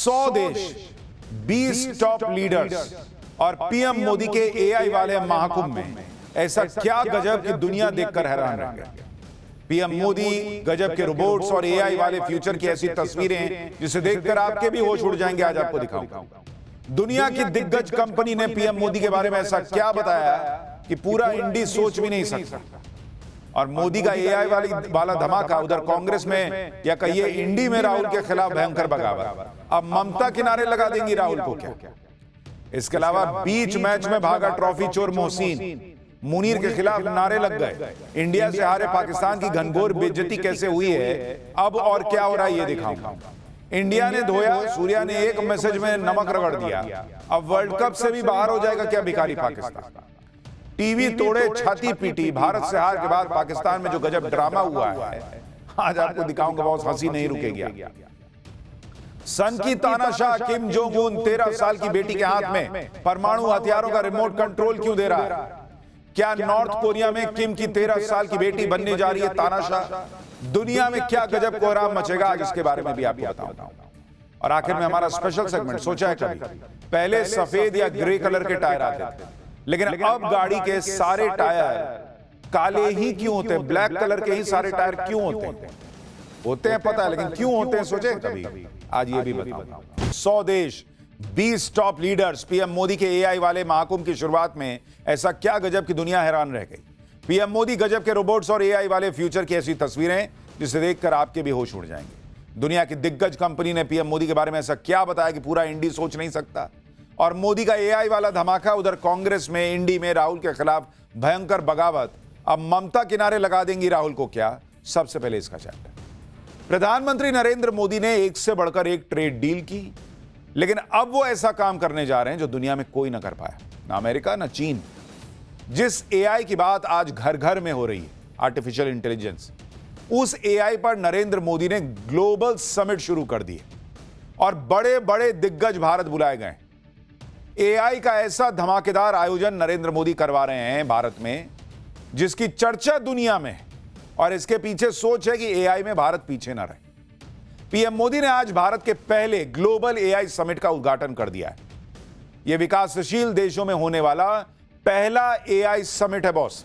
100 देश, 20 top leaders और PM Modi के एआई वाले महाकुंभ में ऐसा क्या गजब की दुनिया देखकर हैरान रह गई। पीएम मोदी, गजब के रोबोट्स और एआई वाले फ्यूचर की ऐसी तस्वीरें जिसे देखकर आपके भी होश उड़ जाएंगे। आज आपको दिखाऊंगा दुनिया की दिग्गज कंपनी ने पीएम मोदी के बारे में ऐसा क्या बताया कि पूरा इंडी सोच भी नहीं सकता। और मोदी का एआई वाला धमाका उधर कांग्रेस में या कहिए इंडी में राहुल के खिलाफ भयंकर बगावत। अब ममता किनारे लगा देंगी राहुल को क्या? इसके अलावा बीच मैच में भागा ट्रॉफी चोर मोहसिन मुनीर के खिलाफ नारे लग गए। इंडिया से हारे पाकिस्तान की घनघोर बेइज्जती कैसे हुई है, अब और क्या हो रहा है ये दिखाऊंगा। इंडिया ने धोया, सूर्या ने एक मैसेज में नमक रगड़ दिया। अब वर्ल्ड कप से भी बाहर हो जाएगा क्या भिखारी पाकिस्तान? टीवी तोड़े, छाती पीटी, भारत से हार के बाद पाकिस्तान में जो गजब ड्रामा हुआ है आज आपको दिखाऊंगा। बहुत हंसी नहीं रुकेगी। सन की तानाशाह किम जोंग उन 13 साल की बेटी के हाथ में परमाणु हथियारों का रिमोट कंट्रोल क्यों दे रहा है? क्या नॉर्थ कोरिया में किम की 13 साल की बेटी बनने जा रही है तानाशाह? दुनिया में क्या गजब कोहराम मचेगा, आज इसके बारे में भी आपको बताऊंगा। और आखिर में हमारा स्पेशल सेगमेंट। सोचा है कभी पहले सफेद या ग्रे कलर के टायर आते थे, लेकिन अब गाड़ी के सारे टायर काले ही क्यों होते हैं? ब्लैक कलर के ही सारे टायर क्यों होते हैं? होते हैं पता है, लेकिन क्यों होते हैं सोचे कभी? आज ये भी बताऊंगा। 100 देश, 20 टॉप लीडर्स, पीएम मोदी के एआई वाले महाकुंभ की शुरुआत में ऐसा क्या गजब की दुनिया हैरान रह गई। पीएम मोदी, गजब के रोबोट्स और एआई वाले फ्यूचर की ऐसी तस्वीरें जिसे देखकर आपके भी होश उड़ जाएंगे। दुनिया की दिग्गज कंपनी ने पीएम मोदी के बारे में ऐसा क्या बताया कि पूरा इंडी सोच नहीं सकता। और मोदी का एआई वाला धमाका उधर कांग्रेस में, इंडी में राहुल के खिलाफ भयंकर बगावत। अब ममता किनारे लगा देंगी राहुल को क्या? सबसे पहले इसका चैप्टर। प्रधानमंत्री नरेंद्र मोदी ने एक से बढ़कर एक ट्रेड डील की, लेकिन अब वो ऐसा काम करने जा रहे हैं जो दुनिया में कोई ना कर पाया, ना अमेरिका ना चीन। जिस एआई की बात आज घर घर में हो रही है, आर्टिफिशियल इंटेलिजेंस, उस एआई पर नरेंद्र मोदी ने ग्लोबल समिट शुरू कर दिए और बड़े बड़े दिग्गज भारत बुलाए गए। एआई का ऐसा धमाकेदार आयोजन नरेंद्र मोदी करवा रहे हैं भारत में जिसकी चर्चा दुनिया में है। और इसके पीछे सोच है कि एआई में भारत पीछे ना रहे। पीएम मोदी ने आज भारत के पहले ग्लोबल एआई समिट का उद्घाटन कर दिया है। यह विकासशील देशों में होने वाला पहला एआई समिट है बॉस।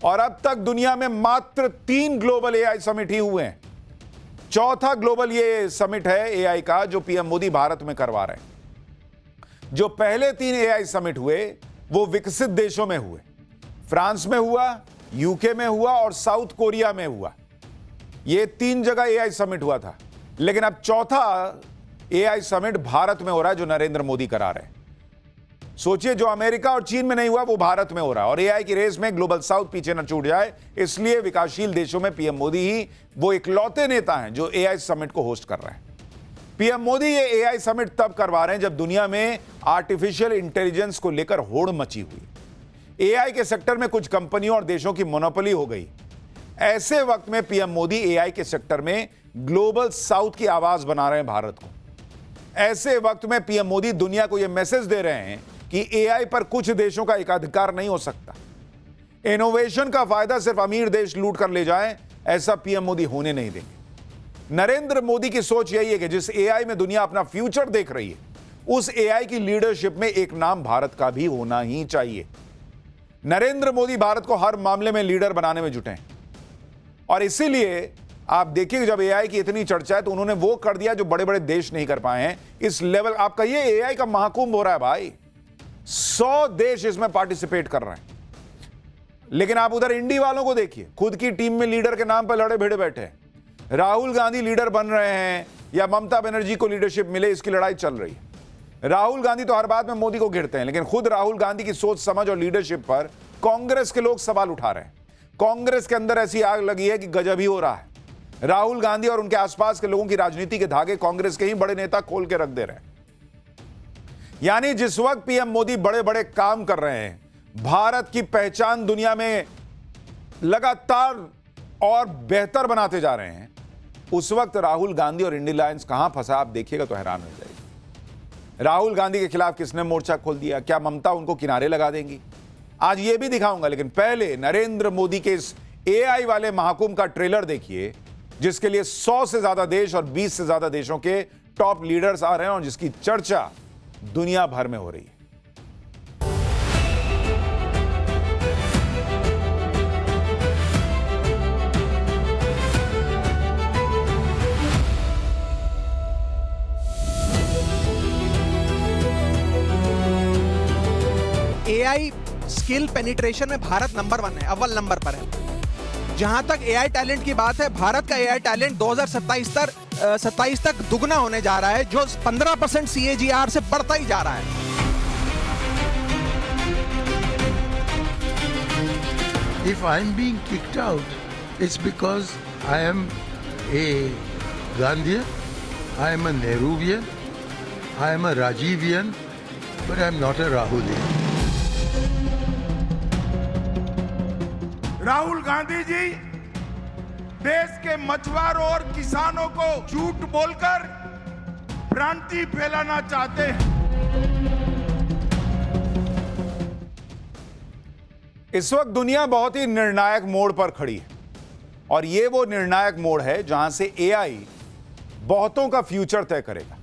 और अब तक दुनिया में मात्र 3 ग्लोबल एआई समिट ही हुए हैं। चौथा ग्लोबल ये समिट है एआई का जो पीएम मोदी भारत में करवा रहे हैं। जो पहले 3 एआई समिट हुए वो विकसित देशों में हुए। फ्रांस में हुआ, यूके में हुआ और साउथ कोरिया में हुआ। ये 3 जगह एआई समिट हुआ था, लेकिन अब चौथा एआई समिट भारत में हो रहा है जो नरेंद्र मोदी करा रहे हैं। सोचिए, जो अमेरिका और चीन में नहीं हुआ वो भारत में हो रहा है। और एआई की रेस में ग्लोबल साउथ पीछे न छूट जाए, इसलिए विकासशील देशों में पीएम मोदी ही वो इकलौते नेता हैं जो एआई समिट को होस्ट कर रहे हैं। पीएम मोदी ये एआई समिट तब करवा रहे हैं जब दुनिया में आर्टिफिशियल इंटेलिजेंस को लेकर होड़ मची हुई। एआई के सेक्टर में कुछ कंपनियों और देशों की मोनोपोली हो गई। ऐसे वक्त में पीएम मोदी एआई के सेक्टर में ग्लोबल साउथ की आवाज बना रहे हैं भारत को। ऐसे वक्त में पीएम मोदी दुनिया को यह मैसेज दे रहे हैं कि एआई पर कुछ देशों का एकाधिकार नहीं हो सकता। इनोवेशन का फायदा सिर्फ अमीर देश लूट कर ले जाएं, ऐसा पीएम मोदी होने नहीं देंगे। नरेंद्र मोदी की सोच यही है कि जिस एआई में दुनिया अपना फ्यूचर देख रही है, उस एआई की लीडरशिप में एक नाम भारत का भी होना ही चाहिए। नरेंद्र मोदी भारत को हर मामले में लीडर बनाने में जुटे हैं। और इसीलिए आप देखिए, जब एआई की इतनी चर्चा है तो उन्होंने वो कर दिया जो बड़े बड़े देश नहीं कर पाए हैं। इस लेवल, आप कहिए एआई का महाकुंभ हो रहा है भाई। 100 देश इसमें पार्टिसिपेट कर रहे हैं। लेकिन आप उधर इंडी वालों को देखिए, खुद की टीम में लीडर के नाम पर लड़े भिड़े बैठे हैं। राहुल गांधी लीडर बन रहे हैं या ममता बनर्जी को लीडरशिप मिले, इसकी लड़ाई चल रही है। राहुल गांधी तो हर बात में मोदी को घेरते हैं, लेकिन खुद राहुल गांधी की सोच समझ और लीडरशिप पर कांग्रेस के लोग सवाल उठा रहे हैं। कांग्रेस के अंदर ऐसी आग लगी है कि गजब ही हो रहा है। राहुल गांधी और उनके आसपास के लोगों की राजनीति के धागे कांग्रेस के ही बड़े नेता खोल के रख दे रहे हैं। यानी जिस वक्त पीएम मोदी बड़े बड़े काम कर रहे हैं, भारत की पहचान दुनिया में लगातार और बेहतर बनाते जा रहे हैं, उस वक्त राहुल गांधी और इंडियन अलायंस कहां फंसा, आप देखिएगा तो हैरान हो जाएगी। राहुल गांधी के खिलाफ किसने मोर्चा खोल दिया? क्या ममता उनको किनारे लगा देंगी? आज ये भी दिखाऊंगा, लेकिन पहले नरेंद्र मोदी के इस एआई वाले महाकुंभ का ट्रेलर देखिए, जिसके लिए 100 से ज्यादा देश और 20 से ज्यादा देशों के टॉप लीडर्स आ रहे हैं और जिसकी चर्चा दुनिया भर में हो रही है। एआई स्किल पेनिट्रेशन में भारत नंबर 1 है, अव्वल नंबर पर है। जहां तक एआई टैलेंट की बात है, भारत का एआई टैलेंट 2027 तक दुगना होने जा रहा है, जो 15% CAGR से बढ़ता ही जा रहा है। If I'm being kicked out, it's because I am a Gandhian, I am a Nehruvian, I am a Rajivian, but I'm not a Rahulian. Rahul Gandhi ji देश के मछुआरों और किसानों को झूठ बोलकर भ्रांति फैलाना चाहते हैं। इस वक्त दुनिया बहुत ही निर्णायक मोड़ पर खड़ी है और यह वो निर्णायक मोड़ है जहां से एआई बहुतों का फ्यूचर तय करेगा।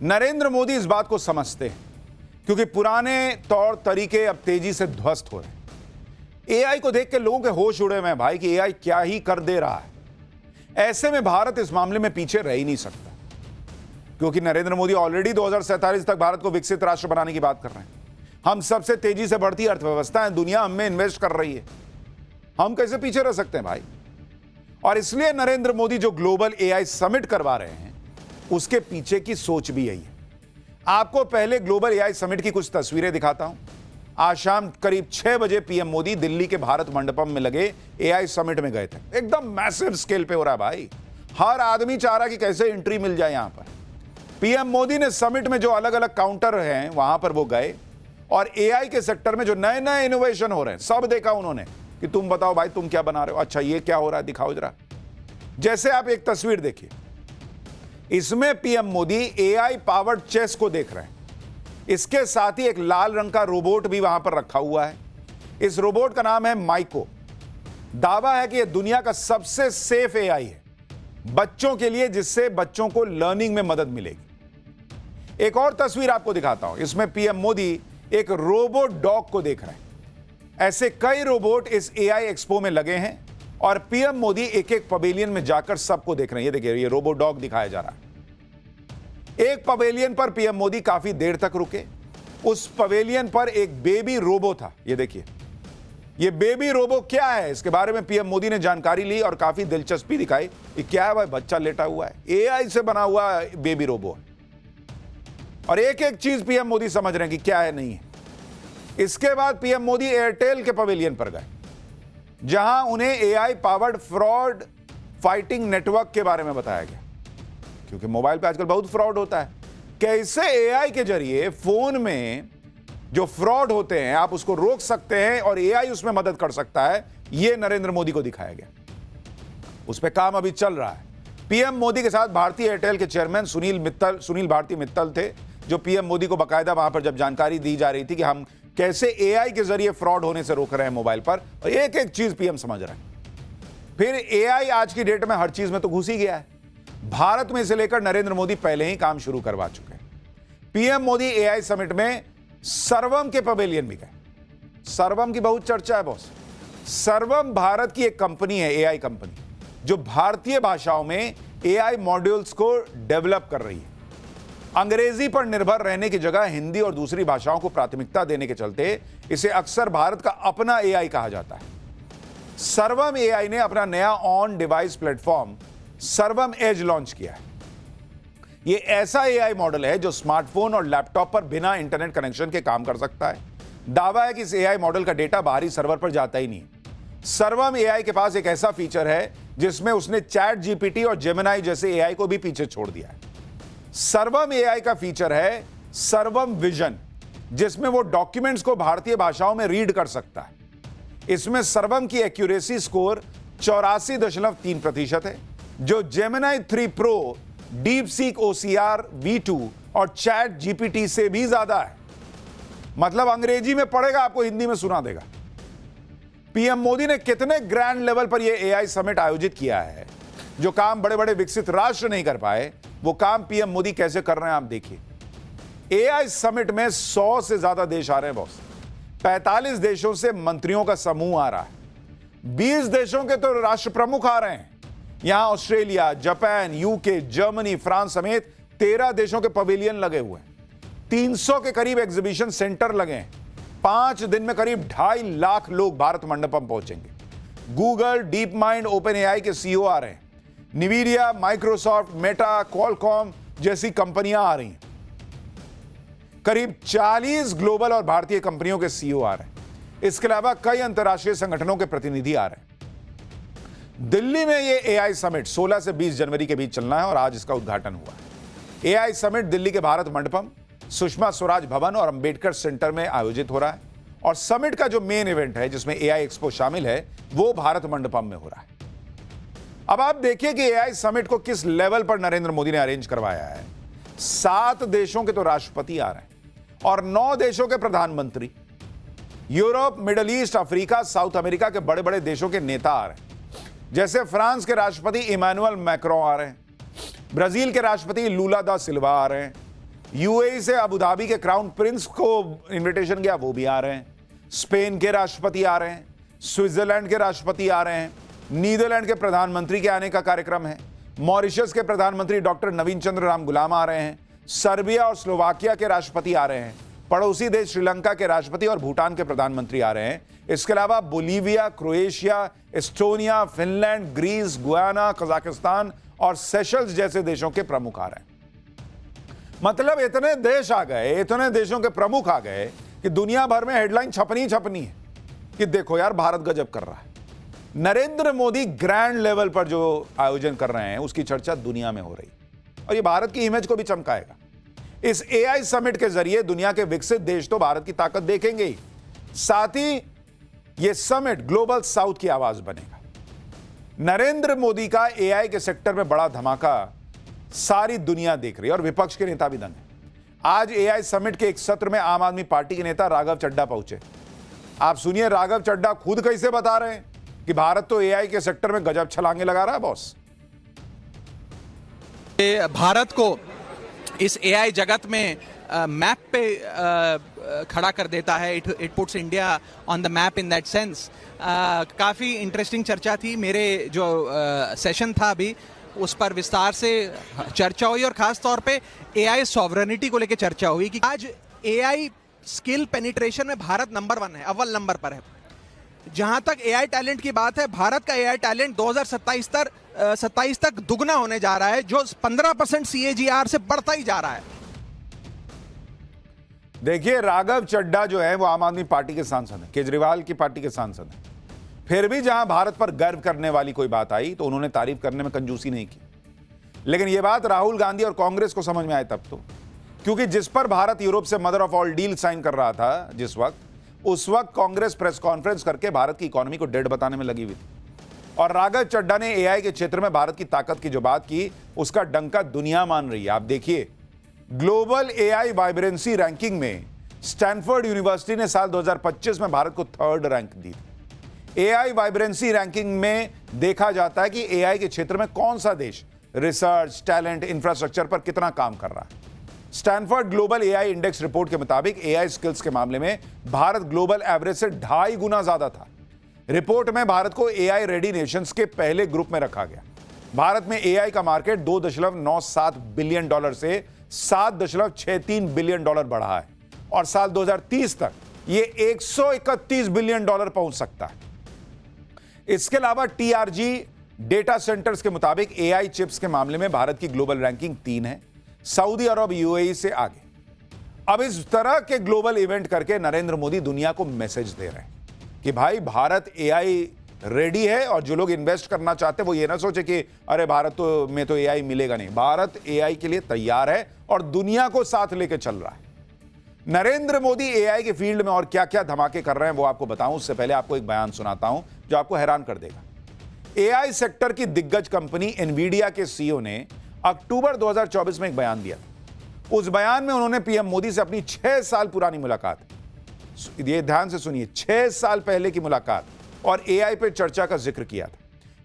नरेंद्र मोदी इस बात को समझते हैं क्योंकि पुराने तौर तरीके अब तेजी से ध्वस्त हो रहे हैं। एआई को देख के लोगों के होश उड़े हुए हैं भाई कि एआई क्या ही कर दे रहा है। ऐसे में भारत इस मामले में पीछे रह ही नहीं सकता क्योंकि नरेंद्र मोदी ऑलरेडी 2047 तक भारत को विकसित राष्ट्र बनाने की बात कर रहे हैं। हम सबसे तेजी से बढ़ती अर्थव्यवस्था है, दुनिया हम में इन्वेस्ट कर रही है, हम कैसे पीछे रह सकते हैं भाई। और इसलिए नरेंद्र मोदी जो ग्लोबल एआई समिट करवा रहे हैं उसके पीछे की सोच भी यही है। आपको पहले ग्लोबल एआई समिट की कुछ तस्वीरें दिखाता हूं। आज शाम करीब 6 बजे पीएम मोदी दिल्ली के भारत मंडपम में लगे एआई समिट में गए थे। एकदम मैसिव स्केल पे हो रहा है भाई, हर आदमी चाह रहा कि कैसे एंट्री मिल जाए यहां पर। पीएम मोदी ने समिट में जो अलग अलग काउंटर हैं वहां पर वो गए और एआई के सेक्टर में जो नए नए इनोवेशन हो रहे हैं सब देखा उन्होंने कि तुम बताओ भाई तुम क्या बना रहे हो, अच्छा ये क्या हो रहा है दिखाओ जरा। जैसे आप एक तस्वीर देखिए, इसमें PM Modi AI powered chess को देख रहे हैं। इसके साथ ही एक लाल रंग का रोबोट भी वहां पर रखा हुआ है। इस रोबोट का नाम है माइको। दावा है कि यह दुनिया का सबसे सेफ एआई है बच्चों के लिए, जिससे बच्चों को लर्निंग में मदद मिलेगी। एक और तस्वीर आपको दिखाता हूं, इसमें पीएम मोदी एक रोबोट डॉग को देख रहे हैं। ऐसे कई रोबोट इस एआई एक्सपो में लगे हैं और पीएम मोदी एक एक पवेलियन में जाकर सबको देख रहे हैं। ये देखिए, ये रोबोट डॉग दिखाया जा रहा है। एक पवेलियन पर पीएम मोदी काफी देर तक रुके। उस पवेलियन पर एक बेबी रोबो था। ये देखिए, ये बेबी रोबो क्या है, इसके बारे में पीएम मोदी ने जानकारी ली और काफी दिलचस्पी दिखाई कि क्या है भाई, बच्चा लेटा हुआ है, एआई से बना हुआ बेबी रोबो है। और एक एक चीज पीएम मोदी समझ रहे हैं कि क्या है नहीं है। इसके बाद पीएम मोदी एयरटेल के पवेलियन पर गए जहां उन्हें AI powered fraud fighting network के बारे में बताया गया, क्योंकि मोबाइल पे आजकल बहुत फ्रॉड होता है। कैसे एआई के जरिए फोन में जो फ्रॉड होते हैं आप उसको रोक सकते हैं और एआई उसमें मदद कर सकता है, यह नरेंद्र मोदी को दिखाया गया। उस पर काम अभी चल रहा है। पीएम मोदी के साथ भारतीय एयरटेल के चेयरमैन सुनील भारती मित्तल थे, जो पीएम मोदी को बाकायदा वहां पर जब जानकारी दी जा रही थी कि हम कैसे एआई के जरिए फ्रॉड होने से रोक रहे हैं मोबाइल पर, और एक एक चीज पीएम समझ रहे हैं। फिर एआई आज की डेट में हर चीज में तो घुस ही गया है। भारत में इसे लेकर नरेंद्र मोदी पहले ही काम शुरू करवा चुके हैं। पीएम मोदी एआई समिट में सर्वम के पवेलियन भी गए। सर्वम की बहुत चर्चा है बॉस। सर्वम भारत की एक कंपनी है, एआई कंपनी, जो भारतीय भाषाओं में एआई मॉड्यूल्स को डेवलप कर रही है। अंग्रेजी पर निर्भर रहने की जगह हिंदी और दूसरी भाषाओं को प्राथमिकता देने के चलते इसे अक्सर भारत का अपना एआई कहा जाता है। सर्वम एआई ने अपना नया ऑन डिवाइस प्लेटफॉर्म सर्वम एज लॉन्च किया है। यह ऐसा एआई मॉडल है जो स्मार्टफोन और लैपटॉप पर बिना इंटरनेट कनेक्शन के काम कर सकता है। दावा है कि इस एआई मॉडल का डेटा बाहरी सर्वर पर जाता ही नहीं। सर्वम एआई के पास एक ऐसा फीचर है जिसमें उसने चैट जीपीटी और जेमिनाई जैसे एआई को भी पीछे छोड़ दिया है। सर्वम एआई का फीचर है सर्वम विजन, जिसमें वो डॉक्यूमेंट्स को भारतीय भाषाओं में रीड कर सकता है। इसमें सर्वम की एक्यूरेसी स्कोर 84.3% है, जो Gemini 3 pro, deep seek OCR V2 और चैट जीपीटी से भी ज्यादा है। मतलब अंग्रेजी में पढ़ेगा, आपको हिंदी में सुना देगा। पीएम मोदी ने कितने ग्रैंड लेवल पर यह एआई समिट आयोजित किया है, जो काम बड़े बड़े विकसित राष्ट्र नहीं कर पाए, वो काम पीएम मोदी कैसे कर रहे हैं आप देखिए। एआई समिट में 100 से ज्यादा देश आ रहे हैं बॉस। 45 देशों से मंत्रियों का समूह आ रहा है। 20 देशों के तो राष्ट्र प्रमुख आ रहे हैं। यहां Australia, Japan, UK, Germany, France समेत 13 देशों के पवेलियन लगे हुए हैं। 300 के करीब एग्जीबिशन सेंटर लगे हैं। 5 दिन में करीब 2.5 लाख लोग भारत मंडपम पहुंचेंगे। Google, deep mind, open AI के सीईओ आ रहे हैं। निविडिया, माइक्रोसॉफ्ट, मेटा, क्वालकॉम जैसी कंपनियां आ रही हैं। करीब 40 ग्लोबल और भारतीय कंपनियों के सीईओ आ रहे हैं। इसके अलावा कई अंतर्राष्ट्रीय संगठनों के प्रतिनिधि आ रहे हैं। दिल्ली में यह एआई समिट 16 से 20 जनवरी के बीच चलना है और आज इसका उद्घाटन हुआ है। एआई समिट दिल्ली के भारत मंडपम, सुषमा स्वराज भवन और अंबेडकर सेंटर में आयोजित हो रहा है और समिट का जो मेन इवेंट है जिसमें एआई एक्सपो शामिल है वो भारत मंडपम में हो रहा है। अब आप देखिए कि एआई समिट को किस लेवल पर नरेंद्र मोदी ने अरेंज करवाया है। 7 देशों के तो राष्ट्रपति आ रहे हैं और 9 देशों के प्रधानमंत्री। Europe, middle east, Africa, south America के बड़े बड़े देशों के नेता आ रहे हैं। जैसे फ्रांस के राष्ट्रपति इमैनुअल मैक्रों आ रहे हैं, ब्राजील के राष्ट्रपति लूला दा सिल्वा आ रहे हैं, यूएई से अबू धाबी के क्राउन प्रिंस को इनविटेशन गया वो भी आ रहे हैं, स्पेन के राष्ट्रपति आ रहे हैं, स्विट्जरलैंड के राष्ट्रपति आ रहे हैं, नीदरलैंड के प्रधानमंत्री के आने का कार्यक्रम है, मॉरिशस के प्रधानमंत्री डॉक्टर नवीन चंद्र राम गुलाम आ रहे हैं, सर्बिया और स्लोवाकिया के राष्ट्रपति आ रहे हैं, पड़ोसी देश श्रीलंका के राष्ट्रपति और भूटान के प्रधानमंत्री आ रहे हैं। इसके अलावा Bolivia, Croatia, Estonia, Finland, Greece, Guyana, Kazakhstan और सेशल्स जैसे देशों के प्रमुख आ रहे हैं। मतलब इतने देश आ गए, इतने देशों के प्रमुख आ गए कि दुनिया भर में हेडलाइन छपनी है कि देखो यार भारत गजब कर रहा है। नरेंद्र मोदी ग्रैंड लेवल पर जो आयोजन कर रहे हैं उसकी चर्चा दुनिया में हो रही है और ये भारत की इमेज को भी चमकाएगा। इस एआई समिट के जरिए दुनिया के विकसित देश तो भारत की ताकत देखेंगे ही, साथ ही यह समिट ग्लोबल साउथ की आवाज बनेगा। नरेंद्र मोदी का एआई के सेक्टर में बड़ा धमाका सारी दुनिया देख रही है और विपक्ष के नेता भी दंग हैं। आज एआई समिट के एक सत्र में आम आदमी पार्टी के नेता राघव चड्ढा पहुंचे। आप सुनिए राघव चड्ढा खुद कैसे बता रहे हैं कि भारत तो एआई के सेक्टर में गजब छलांगे लगा रहा है बॉस। भारत को इस एआई जगत में मैप पे खड़ा कर देता है। It puts India on the map in that sense. काफ़ी इंटरेस्टिंग चर्चा थी। मेरे जो सेशन था अभी उस पर विस्तार से चर्चा हुई और ख़ास तौर पे एआई सॉवरेनिटी को लेकर चर्चा हुई कि आज एआई स्किल पेनिट्रेशन में भारत नंबर 1 है, अव्वल नंबर पर है। जहां तक एआई टैलेंट की बात है, भारत का एआई टैलेंट 2027 तक दुगना होने जा रहा है, जो 15% CAGR से बढ़ता ही जा रहा है। देखिए राघव चड्ढा जो है वो आम आदमी पार्टी के सांसद हैं, केजरीवाल की पार्टी के सांसद हैं। फिर भी जहां भारत पर गर्व करने वाली कोई बात आई तो उन्होंने तारीफ करने में कंजूसी नहीं की। लेकिन यह बात राहुल गांधी और कांग्रेस को समझ में आए तब तो, क्योंकि जिस पर भारत यूरोप से mother of all deal sign कर रहा था जिस वक्त, उस वक्त कांग्रेस प्रेस कॉन्फ्रेंस करके भारत की इकोनॉमी को डेड बताने में लगी हुई थी। और राघव चड्ढा ने एआई के क्षेत्र में भारत की ताकत की जो बात की उसका डंका दुनिया मान रही है। आप देखिए ग्लोबल एआई वाइब्रेंसी रैंकिंग में स्टैनफोर्ड यूनिवर्सिटी ने साल 2025 में भारत को 3rd रैंक दी। एआई वाइब्रेंसी रैंकिंग में देखा जाता है कि एआई के क्षेत्र में कौन सा देश रिसर्च, टैलेंट, इंफ्रास्ट्रक्चर पर कितना काम कर रहा है। Stanford global AI index report के मुताबिक एआई स्किल्स के मामले में भारत ग्लोबल एवरेज से 2.5 गुना ज्यादा था। रिपोर्ट में भारत को एआई रेडी नेशंस के पहले ग्रुप में रखा गया। भारत में एआई का मार्केट $2.97 बिलियन से $7.63 बिलियन बढ़ा है और साल 2030 तक यह $131 बिलियन पहुंच सकता है। इसके अलावा टीआरजी डेटा सेंटर्स के मुताबिक एआई चिप्स के मामले में भारत की ग्लोबल रैंकिंग 3 है, सऊदी अरब यूएई से आगे। अब इस तरह के ग्लोबल इवेंट करके नरेंद्र मोदी दुनिया को मैसेज दे रहे हैं कि भाई भारत एआई रेडी है और जो लोग इन्वेस्ट करना चाहते हैं वो ये ना सोचे कि अरे भारत में तो एआई मिलेगा नहीं। भारत एआई के लिए तैयार है और दुनिया को साथ लेके चल रहा है। नरेंद्र मोदी एआई के फील्ड में और क्या क्या धमाके कर रहे हैं वो आपको बताऊं, उससे पहले आपको एक बयान सुनाता हूं जो आपको हैरान कर देगा। एआई सेक्टर की दिग्गज कंपनी एनवीडिया के सीईओ ने अक्टूबर 2024 में एक बयान दिया। उस बयान में उन्होंने पीएम मोदी से अपनी 6 साल पुरानी मुलाकात, ये ध्यान से सुनिए, 6 साल पहले की मुलाकात और एआई पे चर्चा का जिक्र किया था।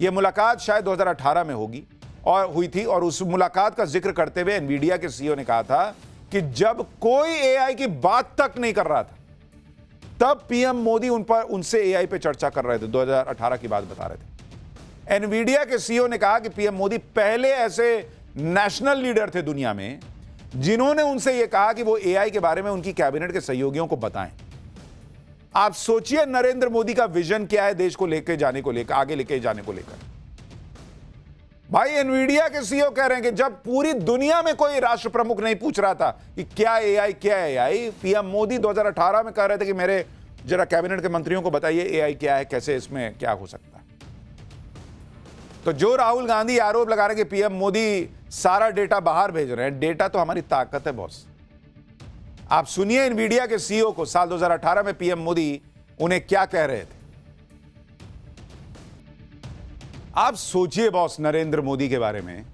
यह मुलाकात शायद 2018 में होगी और हुई थी, और उस मुलाकात का जिक्र करते हुए एनवीडिया के सीईओ ने कहा था कि जब कोई एआई की बात तक नहीं कर रहा था तब पीएम मोदी उनसे एआई पे चर्चा कर रहे थे। 2018 की बात बता रहे थे। एनवीडिया के सीईओ ने कहा कि पीएम मोदी पहले ऐसे नेशनल लीडर थे दुनिया में जिन्होंने उनसे यह कहा कि वो एआई के बारे में उनकी कैबिनेट के सहयोगियों को बताएं। आप सोचिए नरेंद्र मोदी का विजन क्या है देश को लेकर जाने को लेकर, आगे लेके जाने को लेकर। भाई एनवीडिया के सीईओ कह रहे हैं कि जब पूरी दुनिया में कोई राष्ट्र प्रमुख नहीं पूछ रहा था कि क्या एआई, पीएम मोदी 2018 में कह रहे थे कि मेरे जरा कैबिनेट के मंत्रियों को बताइए एआई क्या है, कैसे इसमें क्या हो सकता है। तो जो राहुल गांधी आरोप लगा रहे हैं कि पीएम मोदी सारा डेटा बाहर भेज रहे हैं, डेटा तो हमारी ताकत है बॉस। आप सुनिए एनवीडिया के सीईओ को साल 2018 में पीएम मोदी उन्हें क्या कह रहे थे। आप सोचिए बॉस, नरेंद्र मोदी के बारे में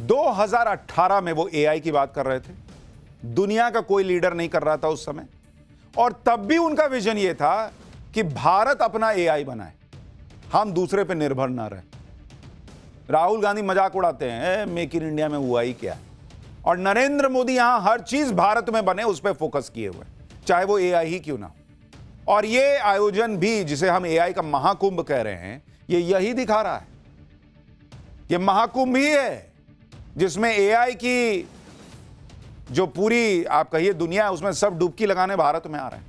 2018 में वो एआई की बात कर रहे थे। दुनिया का कोई लीडर नहीं कर रहा था उस समय, और तब भी उनका विजन ये था कि भारत अपना एआई बनाए, हम दूसरे पे निर्भर ना रहे। राहुल गांधी मजाक उड़ाते हैं मेक इन इंडिया में हुआ ही क्या, और नरेंद्र मोदी यहां हर चीज भारत में बने उस पर फोकस किए हुए, चाहे वो एआई ही क्यों ना हो। और ये आयोजन भी जिसे हम एआई का महाकुंभ कह रहे हैं, ये यही दिखा रहा है। ये महाकुंभ ही है जिसमें एआई की जो पूरी आप कहिए दुनिया है उसमें सब डुबकी लगाने भारत में आ रहे हैं।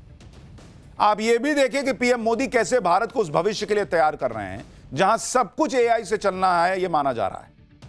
आप ये भी देखिए कि पीएम मोदी कैसे भारत को उस भविष्य के लिए तैयार कर रहे हैं जहां सब कुछ एआई से चलना है, ये माना जा रहा है।